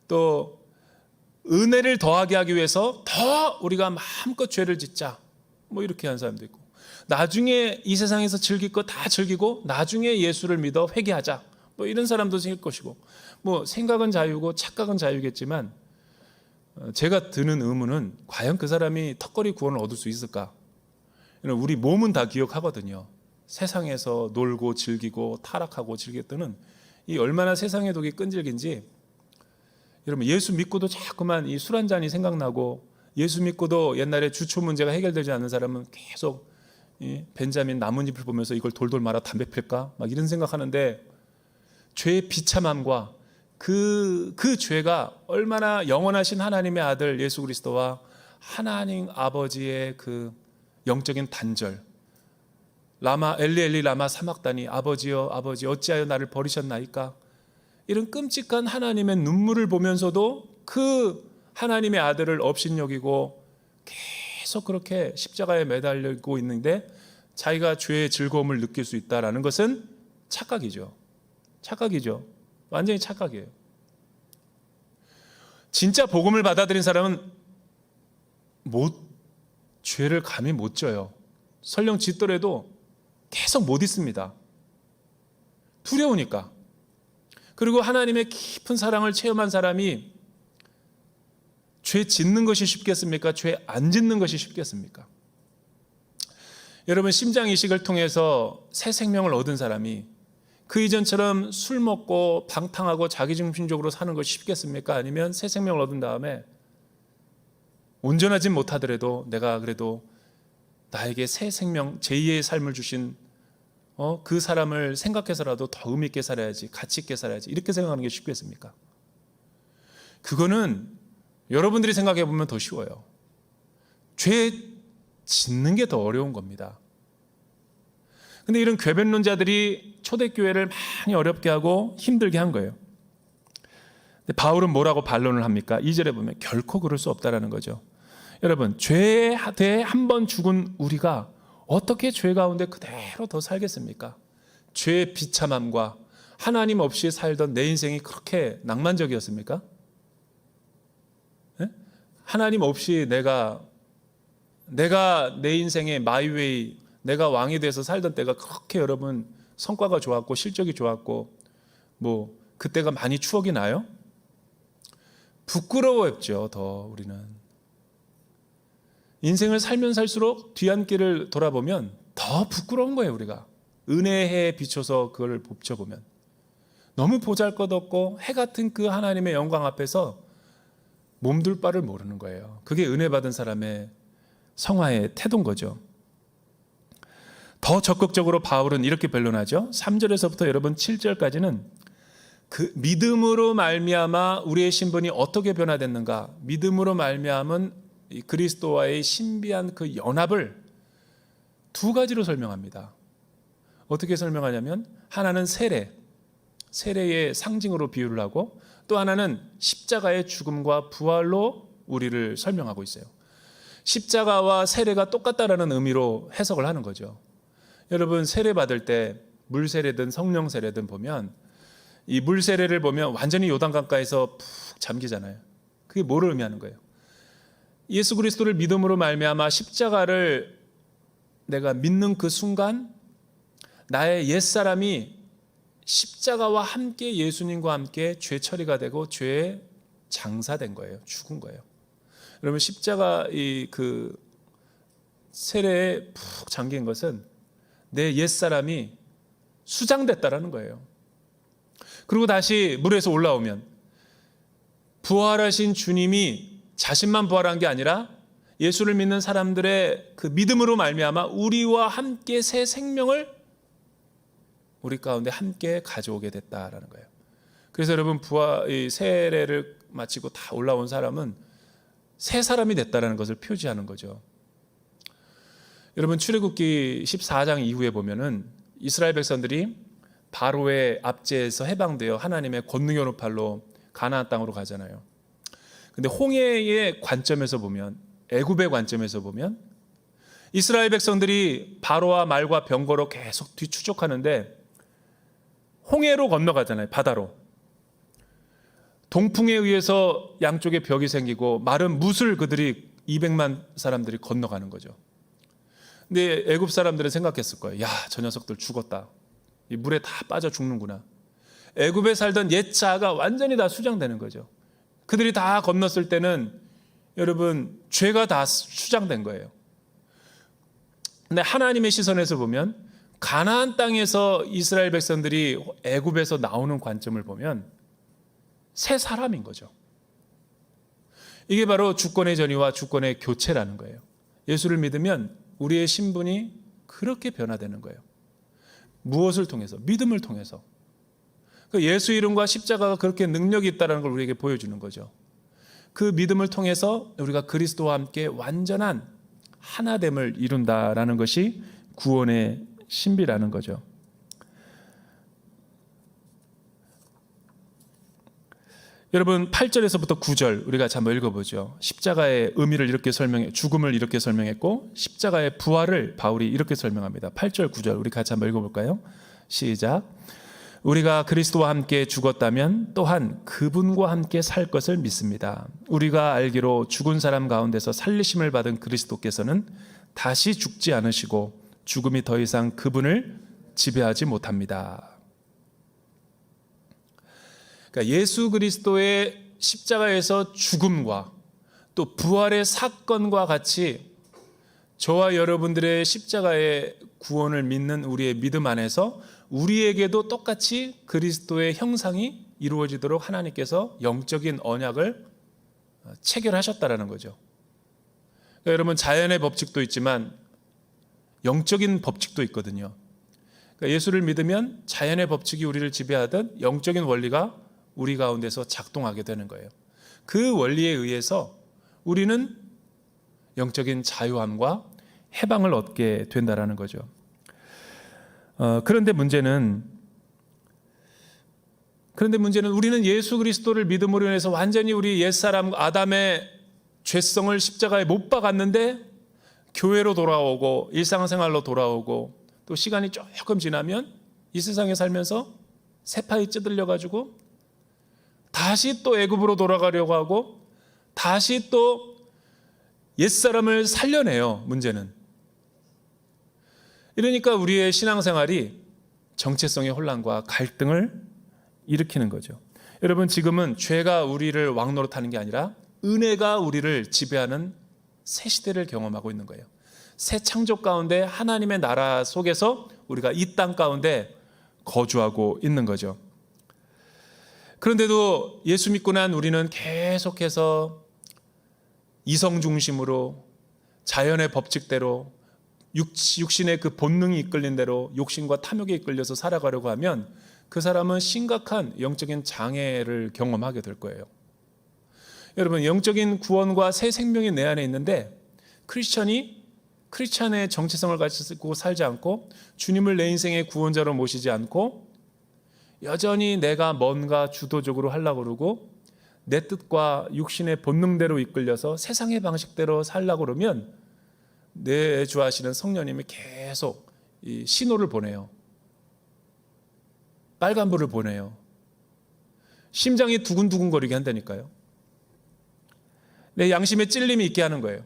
또 은혜를 더하게 하기 위해서 더 우리가 마음껏 죄를 짓자, 뭐 이렇게 하는 사람도 있고, 나중에 이 세상에서 즐길 거 다 즐기고 나중에 예수를 믿어 회개하자, 뭐 이런 사람도 생길 것이고, 뭐 생각은 자유고 착각은 자유겠지만 제가 드는 의문은 과연 그 사람이 턱걸이 구원을 얻을 수 있을까? 우리 몸은 다 기억하거든요. 세상에서 놀고 즐기고 타락하고 즐겼더는 이 얼마나 세상의 독이 끈질긴지. 여러분, 예수 믿고도 자꾸만 이 술 한 잔이 생각나고 예수 믿고도 옛날에 주초 문제가 해결되지 않는 사람은 계속 벤자민 나뭇잎을 보면서 이걸 돌돌 말아 담배 필까? 막 이런 생각하는데, 죄의 비참함과 그 죄가 얼마나 영원하신 하나님의 아들 예수 그리스도와 하나님 아버지의 그 영적인 단절, 라마 엘리 엘리 라마 사막다니, 아버지여 아버지 어찌하여 나를 버리셨나이까, 이런 끔찍한 하나님의 눈물을 보면서도 그 하나님의 아들을 업신여기고 계속 그렇게 십자가에 매달리고 있는데 자기가 죄의 즐거움을 느낄 수 있다는 것은 착각이죠. 착각이죠. 완전히 착각이에요. 진짜 복음을 받아들인 사람은 죄를 감히 못 져요. 설령 짓더라도 계속 못 있습니다. 두려우니까. 그리고 하나님의 깊은 사랑을 체험한 사람이 죄 짓는 것이 쉽겠습니까? 죄 안 짓는 것이 쉽겠습니까? 여러분, 심장 이식을 통해서 새 생명을 얻은 사람이 그 이전처럼 술 먹고 방탕하고 자기중심적으로 사는 것이 쉽겠습니까? 아니면 새 생명을 얻은 다음에 온전하진 못하더라도 내가 그래도 나에게 새 생명, 제2의 삶을 주신 그 사람을 생각해서라도 더 의미 있게 살아야지, 가치 있게 살아야지, 이렇게 생각하는 게 쉽겠습니까? 그거는 여러분들이 생각해 보면 더 쉬워요. 죄 짓는 게 더 어려운 겁니다. 근데 이런 궤변론자들이 초대교회를 많이 어렵게 하고 힘들게 한 거예요. 근데 바울은 뭐라고 반론을 합니까? 2절에 보면 결코 그럴 수 없다라는 거죠. 여러분, 죄에 대해 한 번 죽은 우리가 어떻게 죄 가운데 그대로 더 살겠습니까? 죄의 비참함과 하나님 없이 살던 내 인생이 그렇게 낭만적이었습니까? 네? 하나님 없이 내가 내 인생의 마이웨이, 내가 왕이 돼서 살던 때가 그렇게 여러분 성과가 좋았고 실적이 좋았고 뭐 그때가 많이 추억이 나요? 부끄러워했죠. 더 우리는 인생을 살면 살수록 뒤안길을 돌아보면 더 부끄러운 거예요. 우리가 은혜의 해에 비춰서 그걸 봅쳐보면 너무 보잘것없고 해 같은 그 하나님의 영광 앞에서 몸둘 바를 모르는 거예요. 그게 은혜 받은 사람의 성화의 태도인 거죠. 더 적극적으로 바울은 이렇게 변론하죠. 3절에서부터 여러분 7절까지는 그 믿음으로 말미암아 우리의 신분이 어떻게 변화됐는가, 믿음으로 말미암은 그리스도와의 신비한 그 연합을 두 가지로 설명합니다. 어떻게 설명하냐면 하나는 세례의 상징으로 비유를 하고, 또 하나는 십자가의 죽음과 부활로 우리를 설명하고 있어요. 십자가와 세례가 똑같다라는 의미로 해석을 하는 거죠. 여러분, 세례 받을 때 물 세례든 성령 세례든 보면 이 물 세례를 보면 완전히 요단강가에서 푹 잠기잖아요. 그게 뭐를 의미하는 거예요? 예수 그리스도를 믿음으로 말미암아 십자가를 내가 믿는 그 순간 나의 옛사람이 십자가와 함께 예수님과 함께 죄 처리가 되고 죄에 장사된 거예요. 죽은 거예요. 여러분, 십자가 그 세례에 푹 잠긴 것은 내 옛사람이 수장됐다라는 거예요. 그리고 다시 물에서 올라오면 부활하신 주님이 자신만 부활한 게 아니라 예수를 믿는 사람들의 그 믿음으로 말미암아 우리와 함께 새 생명을 우리 가운데 함께 가져오게 됐다라는 거예요. 그래서 여러분, 세례를 마치고 다 올라온 사람은 새 사람이 됐다라는 것을 표지하는 거죠. 여러분, 출애굽기 14장 이후에 보면은 이스라엘 백성들이 바로의 압제에서 해방되어 하나님의 권능의 오른팔로 가나안 땅으로 가잖아요. 근데 홍해의 관점에서 보면, 애굽의 관점에서 보면 이스라엘 백성들이 바로와 말과 병거로 계속 뒤추적하는데 홍해로 건너가잖아요. 바다로. 동풍에 의해서 양쪽에 벽이 생기고 마른 뭇을 그들이 200만 사람들이 건너가는 거죠. 근데 애굽 사람들은 생각했을 거예요. 야, 저 녀석들 죽었다. 이 물에 다 빠져 죽는구나. 애굽에 살던 옛 자아가 완전히 다 수장되는 거죠. 그들이 다 건넜을 때는 여러분, 죄가 다 수장된 거예요. 근데 하나님의 시선에서 보면 가나안 땅에서 이스라엘 백성들이 애굽에서 나오는 관점을 보면 새 사람인 거죠. 이게 바로 주권의 전이와 주권의 교체라는 거예요. 예수를 믿으면 우리의 신분이 그렇게 변화되는 거예요. 무엇을 통해서? 믿음을 통해서. 예수 이름과 십자가가 그렇게 능력이 있다는 걸 우리에게 보여주는 거죠. 그 믿음을 통해서 우리가 그리스도와 함께 완전한 하나됨을 이룬다라는 것이 구원의 신비라는 거죠. 여러분 8절에서부터 9절 우리가 한번 읽어보죠. 십자가의 의미를 이렇게 죽음을 이렇게 설명했고 십자가의 부활을 바울이 이렇게 설명합니다. 8절 9절 우리 같이 한번 읽어볼까요? 시작. 우리가 그리스도와 함께 죽었다면 또한 그분과 함께 살 것을 믿습니다. 우리가 알기로 죽은 사람 가운데서 살리심을 받은 그리스도께서는 다시 죽지 않으시고 죽음이 더 이상 그분을 지배하지 못합니다. 그러니까 예수 그리스도의 십자가에서 죽음과 또 부활의 사건과 같이 저와 여러분들의 십자가의 구원을 믿는 우리의 믿음 안에서 우리에게도 똑같이 그리스도의 형상이 이루어지도록 하나님께서 영적인 언약을 체결하셨다라는 거죠. 그러니까 여러분 자연의 법칙도 있지만 영적인 법칙도 있거든요. 그러니까 예수를 믿으면 자연의 법칙이 우리를 지배하던 영적인 원리가 우리 가운데서 작동하게 되는 거예요. 그 원리에 의해서 우리는 영적인 자유함과 해방을 얻게 된다라는 거죠. 그런데 문제는 우리는 예수 그리스도를 믿음으로 인해서 완전히 우리 옛사람 아담의 죄성을 십자가에 못 박았는데 교회로 돌아오고 일상생활로 돌아오고 또 시간이 조금 지나면 이 세상에 살면서 세파이 찌들려 가지고 다시 또 애굽으로 돌아가려고 하고 다시 또 옛사람을 살려내요. 문제는 이러니까 우리의 신앙생활이 정체성의 혼란과 갈등을 일으키는 거죠. 여러분 지금은 죄가 우리를 왕노릇하는 게 아니라 은혜가 우리를 지배하는 새 시대를 경험하고 있는 거예요. 새 창조 가운데 하나님의 나라 속에서 우리가 이 땅 가운데 거주하고 있는 거죠. 그런데도 예수 믿고 난 우리는 계속해서 이성 중심으로 자연의 법칙대로 육신의 그 본능이 이끌린 대로 욕심과 탐욕에 이끌려서 살아가려고 하면 그 사람은 심각한 영적인 장애를 경험하게 될 거예요. 여러분 영적인 구원과 새 생명이 내 안에 있는데 크리스찬의 정체성을 가지고 살지 않고 주님을 내 인생의 구원자로 모시지 않고 여전히 내가 뭔가 주도적으로 하려고 그러고 내 뜻과 육신의 본능대로 이끌려서 세상의 방식대로 살려고 그러면 내주하시는 성령님이 계속 이 신호를 보내요. 빨간불을 보내요. 심장이 두근두근거리게 한다니까요. 내 양심에 찔림이 있게 하는 거예요.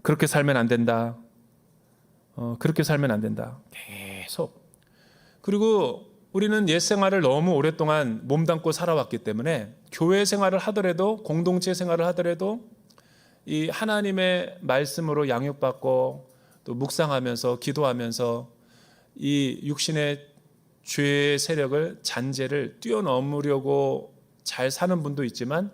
그렇게 살면 안 된다. 그렇게 살면 안 된다. 계속. 그리고 우리는 옛 생활을 너무 오랫동안 몸담고 살아왔기 때문에 교회 생활을 하더라도 공동체 생활을 하더라도 이 하나님의 말씀으로 양육받고 또 묵상하면서 기도하면서 이 육신의 죄의 세력을 잔재를 뛰어넘으려고 잘 사는 분도 있지만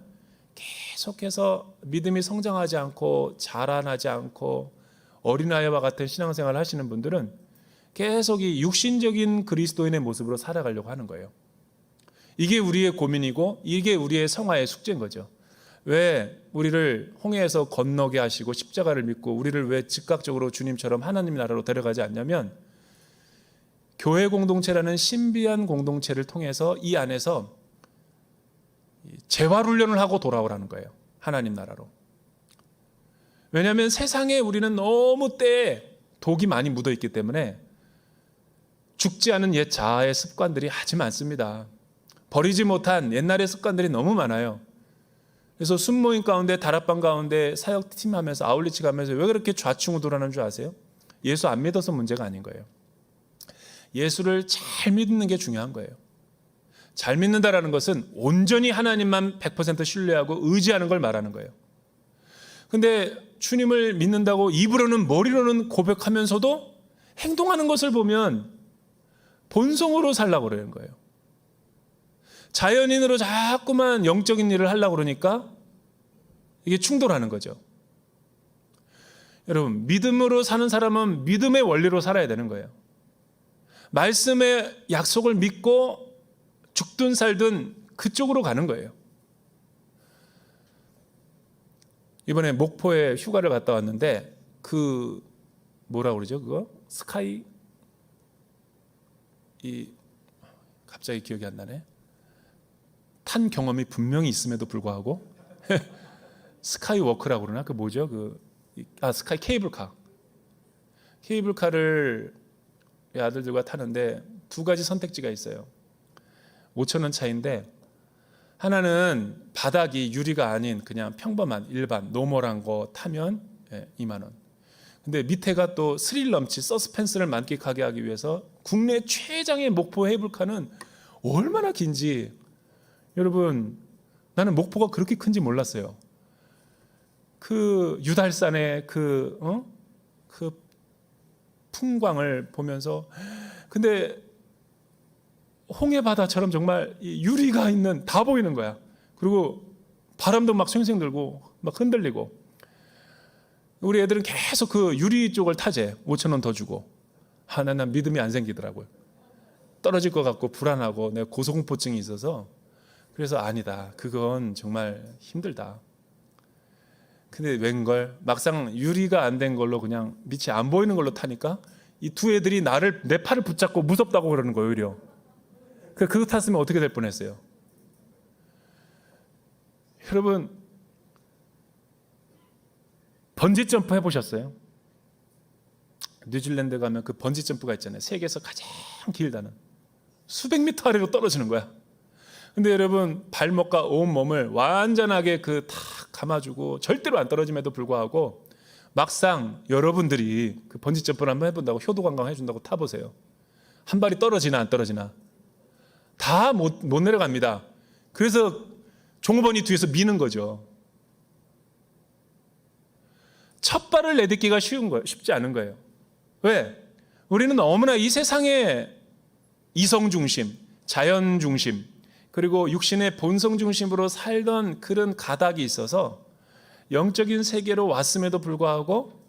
계속해서 믿음이 성장하지 않고 자라나지 않고 어린아이와 같은 신앙생활을 하시는 분들은 계속 이 육신적인 그리스도인의 모습으로 살아가려고 하는 거예요. 이게 우리의 고민이고 이게 우리의 성화의 숙제인 거죠. 왜 우리를 홍해에서 건너게 하시고 십자가를 믿고 우리를 왜 즉각적으로 주님처럼 하나님 나라로 데려가지 않냐면 교회 공동체라는 신비한 공동체를 통해서 이 안에서 재활훈련을 하고 돌아오라는 거예요. 하나님 나라로. 왜냐하면 세상에 우리는 너무 때에 독이 많이 묻어있기 때문에 죽지 않은 옛 자아의 습관들이 아주 많습니다. 버리지 못한 옛날의 습관들이 너무 많아요. 그래서 순모임 가운데 다락방 가운데 사역팀 하면서 아울리치 가면서 왜 그렇게 좌충우돌하는 줄 아세요? 예수 안 믿어서 문제가 아닌 거예요. 예수를 잘 믿는 게 중요한 거예요. 잘 믿는다라는 것은 온전히 하나님만 100% 신뢰하고 의지하는 걸 말하는 거예요. 근데 주님을 믿는다고 입으로는 머리로는 고백하면서도 행동하는 것을 보면 본성으로 살라고 그러는 거예요. 자연인으로 자꾸만 영적인 일을 하려고 그러니까 이게 충돌하는 거죠. 여러분, 믿음으로 사는 사람은 믿음의 원리로 살아야 되는 거예요. 말씀의 약속을 믿고 죽든 살든 그쪽으로 가는 거예요. 이번에 목포에 휴가를 갔다 왔는데 그 뭐라 그러죠? 그거? 스카이 갑자기 기억이 안 나네. 탄 경험이 분명히 있음에도 불구하고 스카이워크라고 그러나? 그 뭐죠? 스카이 케이블카. 케이블카를 아들들과 타는데 두 가지 선택지가 있어요. 5,000원 차인데 하나는 바닥이 유리가 아닌 그냥 평범한 일반 노멀한 거 타면 2만 원. 근데 밑에가 또 스릴 넘치 서스펜스를 만끽하게 하기 위해서 국내 최장의 목포 케이블카는 얼마나 긴지, 여러분, 나는 목포가 그렇게 큰지 몰랐어요. 그 유달산의 그 풍광을 보면서, 근데 홍해 바다처럼 정말 유리가 있는 다 보이는 거야. 그리고 바람도 막 쇳쇳 들고 막 흔들리고. 우리 애들은 계속 그 유리 쪽을 타재. 5,000원 더 주고. 난 믿음이 안 생기더라고요. 떨어질 것 같고 불안하고 내가 고소공포증이 있어서. 그래서 아니다, 그건 정말 힘들다. 근데 웬걸 막상 유리가 안 된 걸로 그냥 밑이 안 보이는 걸로 타니까 이 두 애들이 내 팔을 붙잡고 무섭다고 그러는 거예요. 오히려 그거 탔으면 어떻게 될 뻔했어요. 여러분, 번지 점프 해보셨어요? 뉴질랜드 가면 그 번지 점프가 있잖아요. 세계에서 가장 길다는. 수백 미터 아래로 떨어지는 거야. 근데 여러분, 발목과 온 몸을 완전하게 탁 감아주고 절대로 안 떨어짐에도 불구하고 막상 여러분들이 그 번지 점프를 한번 해본다고, 효도 관광 해준다고 타보세요. 한 발이 떨어지나 안 떨어지나 다 못 내려갑니다. 그래서 종업원이 뒤에서 미는 거죠. 첫 발을 내딛기가 쉽지 않은 거예요. 왜? 우리는 너무나 이 세상에 이성 중심, 자연 중심, 그리고 육신의 본성 중심으로 살던 그런 가닥이 있어서 영적인 세계로 왔음에도 불구하고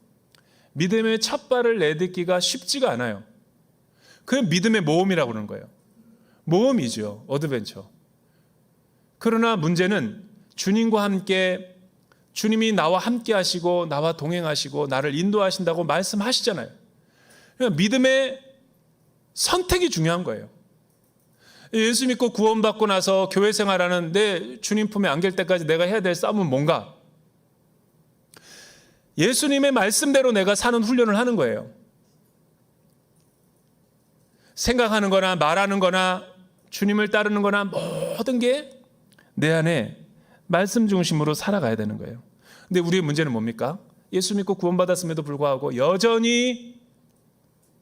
믿음의 첫 발을 내딛기가 쉽지가 않아요. 그 믿음의 모험이라고 그러는 거예요. 모험이죠. 어드벤처. 그러나 문제는 주님과 함께, 주님이 나와 함께 하시고 나와 동행하시고 나를 인도하신다고 말씀하시잖아요. 그러니까 믿음의 선택이 중요한 거예요. 예수 믿고 구원받고 나서 교회 생활하는 내 주님 품에 안길 때까지 내가 해야 될 싸움은 뭔가? 예수님의 말씀대로 내가 사는 훈련을 하는 거예요. 생각하는 거나 말하는 거나 주님을 따르는 거나 모든 게 내 안에 말씀 중심으로 살아가야 되는 거예요. 근데 우리의 문제는 뭡니까? 예수 믿고 구원받았음에도 불구하고 여전히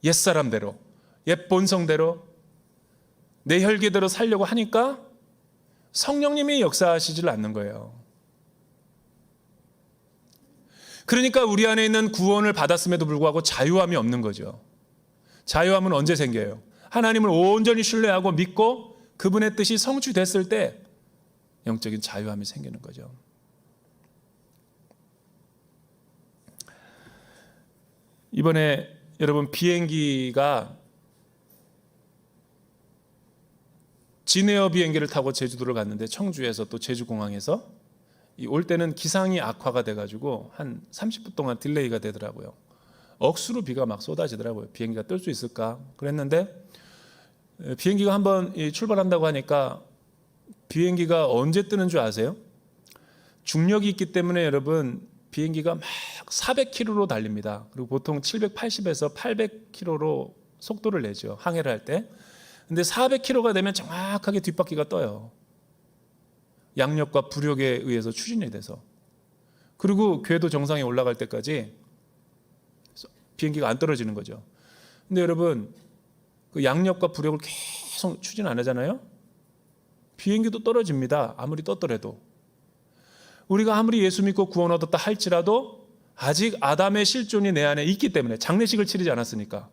옛사람대로, 옛 본성대로, 내 혈기대로 살려고 하니까 성령님이 역사하시질 않는 거예요. 그러니까 우리 안에 있는 구원을 받았음에도 불구하고 자유함이 없는 거죠. 자유함은 언제 생겨요? 하나님을 온전히 신뢰하고 믿고 그분의 뜻이 성취됐을 때 영적인 자유함이 생기는 거죠. 이번에 여러분, 비행기가 진에어 비행기를 타고 제주도를 갔는데, 청주에서 또 제주공항에서 올 때는 기상이 악화가 돼가지고 한 30분 동안 딜레이가 되더라고요. 억수로 비가 막 쏟아지더라고요. 비행기가 뜰 수 있을까 그랬는데, 비행기가 한번 출발한다고 하니까 비행기가 언제 뜨는 줄 아세요? 중력이 있기 때문에 여러분, 비행기가 막 400km로 달립니다. 그리고 보통 780에서 800km로 속도를 내죠, 항해를 할 때. 근데 400km가 되면 정확하게 뒷바퀴가 떠요. 양력과 부력에 의해서 추진이 돼서. 그리고 궤도 정상에 올라갈 때까지 비행기가 안 떨어지는 거죠. 근데 여러분, 그 양력과 부력을 계속 추진 안 하잖아요? 비행기도 떨어집니다. 아무리 떴더라도. 우리가 아무리 예수 믿고 구원 얻었다 할지라도 아직 아담의 실존이 내 안에 있기 때문에, 장례식을 치르지 않았으니까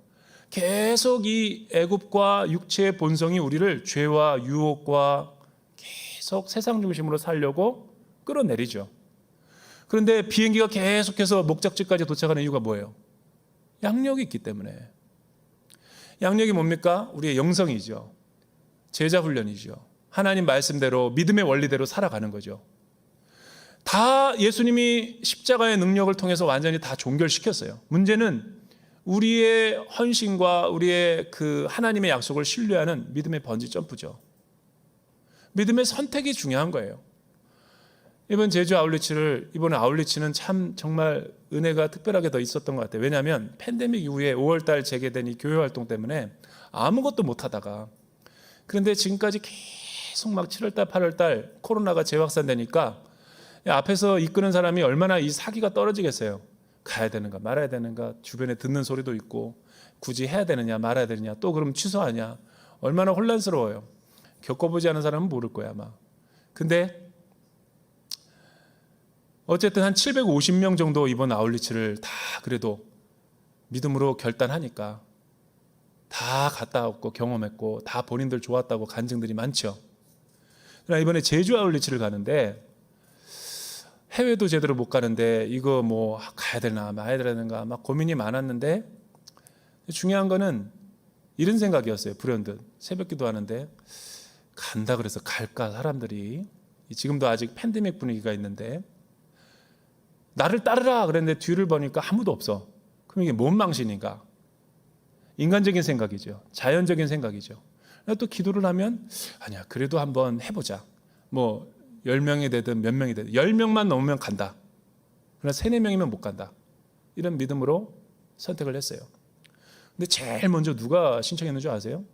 계속 이 애굽과 육체의 본성이 우리를 죄와 유혹과 계속 세상 중심으로 살려고 끌어내리죠. 그런데 비행기가 계속해서 목적지까지 도착하는 이유가 뭐예요? 양력이 있기 때문에. 양력이 뭡니까? 우리의 영성이죠. 제자 훈련이죠. 하나님 말씀대로 믿음의 원리대로 살아가는 거죠. 다 예수님이 십자가의 능력을 통해서 완전히 다 종결시켰어요. 문제는 우리의 헌신과 우리의 그 하나님의 약속을 신뢰하는 믿음의 번지 점프죠. 믿음의 선택이 중요한 거예요. 이번 제주 아울리치를, 이번에 아울리치는 참 정말 은혜가 특별하게 더 있었던 것 같아요. 왜냐하면 팬데믹 이후에 5월달 재개된 이 교회 활동 때문에 아무것도 못하다가, 그런데 지금까지 계속 막 7월달 8월달 코로나가 재확산되니까 앞에서 이끄는 사람이 얼마나 이 사기가 떨어지겠어요. 가야 되는가 말아야 되는가, 주변에 듣는 소리도 있고, 굳이 해야 되느냐 말아야 되느냐, 또 그럼 취소하냐, 얼마나 혼란스러워요. 겪어보지 않은 사람은 모를 거야 아마. 근데 어쨌든 한 750명 정도 이번 아울리치를 다 그래도 믿음으로 결단하니까 다 갔다 왔고 경험했고 다 본인들 좋았다고 간증들이 많죠. 그러나 이번에 제주 아울리치를 가는데, 해외도 제대로 못 가는데 이거 뭐 가야 되나 마야 되는가 막 고민이 많았는데, 중요한 거는 이런 생각이었어요. 불현듯 새벽 기도하는데 간다 그래서 갈까, 사람들이 지금도 아직 팬데믹 분위기가 있는데 나를 따르라 그랬는데 뒤를 보니까 아무도 없어. 그럼 이게 뭔 망신인가? 인간적인 생각이죠. 자연적인 생각이죠. 또 기도를 하면 아니야 그래도 한번 해보자. 뭐 10명이 되든 몇 명이 되든 10명만 넘으면 간다. 그러나 3, 4명이면 못 간다. 이런 믿음으로 선택을 했어요. 근데 제일 먼저 누가 신청했는 줄 아세요?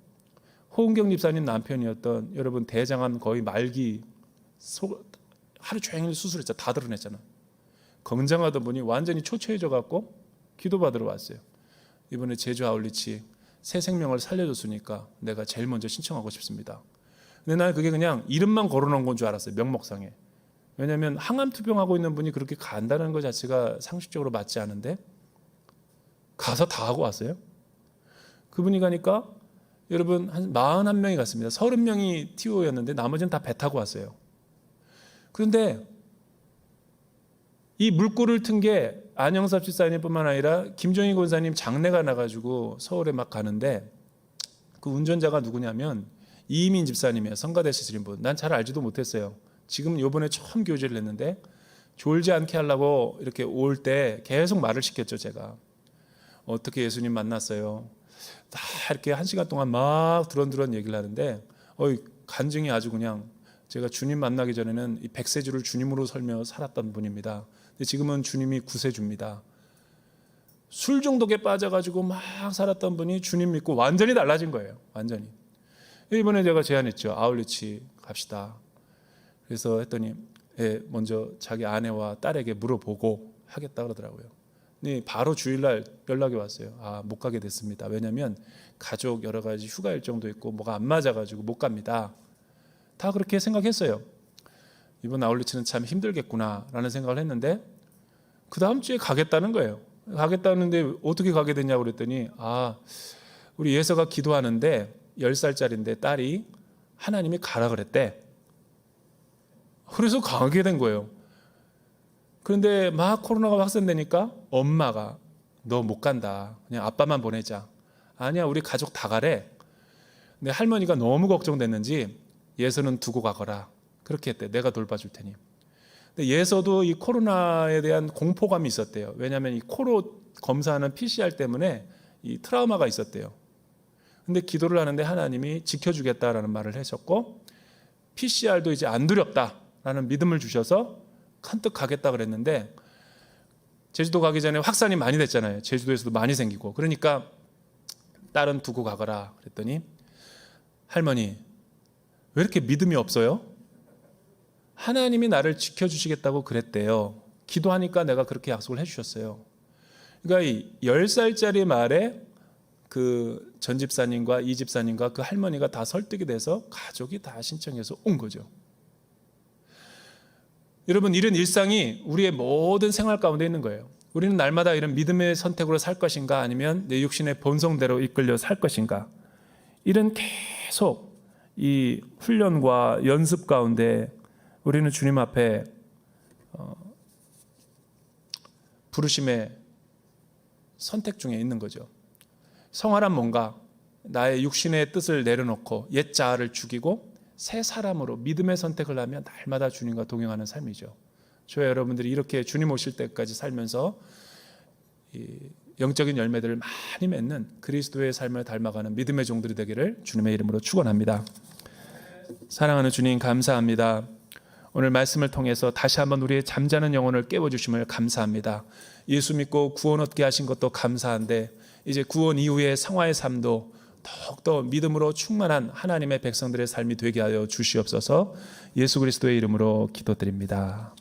호은경 집사님 남편이었던, 여러분 대장암 거의 말기, 하루 종일 수술했잖아. 다 드러냈잖아. 건장하던 분이 완전히 초췌해져 갖고 기도받으러 왔어요. 이번에 제주 아울리치 새 생명을 살려줬으니까 내가 제일 먼저 신청하고 싶습니다. 근데 나는 그게 그냥 이름만 걸어놓은 건 줄 알았어요. 명목상에. 왜냐하면 항암 투병하고 있는 분이 그렇게 간다는 것 자체가 상식적으로 맞지 않은데 가서 다 하고 왔어요. 그분이 가니까 여러분 한 41명이 갔습니다. 30명이 TO였는데 나머지는 다 배 타고 왔어요. 그런데 이 물꼬를 튼 게 안영섭 집사님뿐만 아니라 김종희 권사님 장례가 나가지고 서울에 막 가는데, 그 운전자가 누구냐면 이희민 집사님이에요. 성가대시신 분. 난 잘 알지도 못했어요. 지금 요번에 처음 교제를 했는데 졸지 않게 하려고 이렇게 올 때 계속 말을 시켰죠. 제가 어떻게 예수님 만났어요. 다 이렇게 1시간 동안 막 드런드런 얘기를 하는데 간증이 아주 그냥, 제가 주님 만나기 전에는 이 백세주를 주님으로 설며 살았던 분입니다. 근데 지금은 주님이 구세주입니다. 술 중독에 빠져가지고 막 살았던 분이 주님 믿고 완전히 달라진 거예요. 완전히. 이번에 제가 제안했죠. 아울리치 갑시다. 그래서 했더니 먼저 자기 아내와 딸에게 물어보고 하겠다 그러더라고요. 근데 바로 주일날 연락이 왔어요. 못 가게 됐습니다. 왜냐하면 가족 여러 가지 휴가 일정도 있고 뭐가 안 맞아가지고 못 갑니다. 다 그렇게 생각했어요. 이번 아울리치는 참 힘들겠구나라는 생각을 했는데, 그 다음 주에 가겠다는 거예요. 가겠다는데 어떻게 가게 됐냐고 그랬더니 우리 예서가 기도하는데 10살짜리인데 딸이 하나님이 가라 그랬대. 그래서 가게 된 거예요. 그런데 막 코로나가 확산되니까 엄마가 너 못 간다. 그냥 아빠만 보내자. 아니야 우리 가족 다 가래. 근데 할머니가 너무 걱정됐는지 예서는 두고 가거라. 그렇게 했대. 내가 돌봐줄 테니. 근데 예서도 이 코로나에 대한 공포감이 있었대요. 왜냐하면 이 코로 검사하는 PCR 때문에 이 트라우마가 있었대요. 근데 기도를 하는데 하나님이 지켜주겠다라는 말을 하셨고, PCR도 이제 안 두렵다라는 믿음을 주셔서 간뜩 가겠다 그랬는데, 제주도 가기 전에 확산이 많이 됐잖아요. 제주도에서도 많이 생기고. 그러니까 딸은 두고 가거라 그랬더니, 할머니 왜 이렇게 믿음이 없어요? 하나님이 나를 지켜주시겠다고 그랬대요. 기도하니까 내가 그렇게 약속을 해주셨어요. 그러니까 이 10살짜리 말에 그 전 집사님과 이 집사님과 그 할머니가 다 설득이 돼서 가족이 다 신청해서 온 거죠. 여러분, 이런 일상이 우리의 모든 생활 가운데 있는 거예요. 우리는 날마다 이런 믿음의 선택으로 살 것인가, 아니면 내 육신의 본성대로 이끌려 살 것인가, 이런 계속 이 훈련과 연습 가운데 우리는 주님 앞에 부르심의 선택 중에 있는 거죠. 성화란 뭔가? 나의 육신의 뜻을 내려놓고 옛 자아를 죽이고 새 사람으로 믿음의 선택을 하며 날마다 주님과 동행하는 삶이죠. 저와 여러분들이 이렇게 주님 오실 때까지 살면서 이 영적인 열매들을 많이 맺는 그리스도의 삶을 닮아가는 믿음의 종들이 되기를 주님의 이름으로 축원합니다. 사랑하는 주님, 감사합니다. 오늘 말씀을 통해서 다시 한번 우리의 잠자는 영혼을 깨워주심을 감사합니다. 예수 믿고 구원 얻게 하신 것도 감사한데 이제 구원 이후의 성화의 삶도 더욱더 믿음으로 충만한 하나님의 백성들의 삶이 되게 하여 주시옵소서. 예수 그리스도의 이름으로 기도드립니다.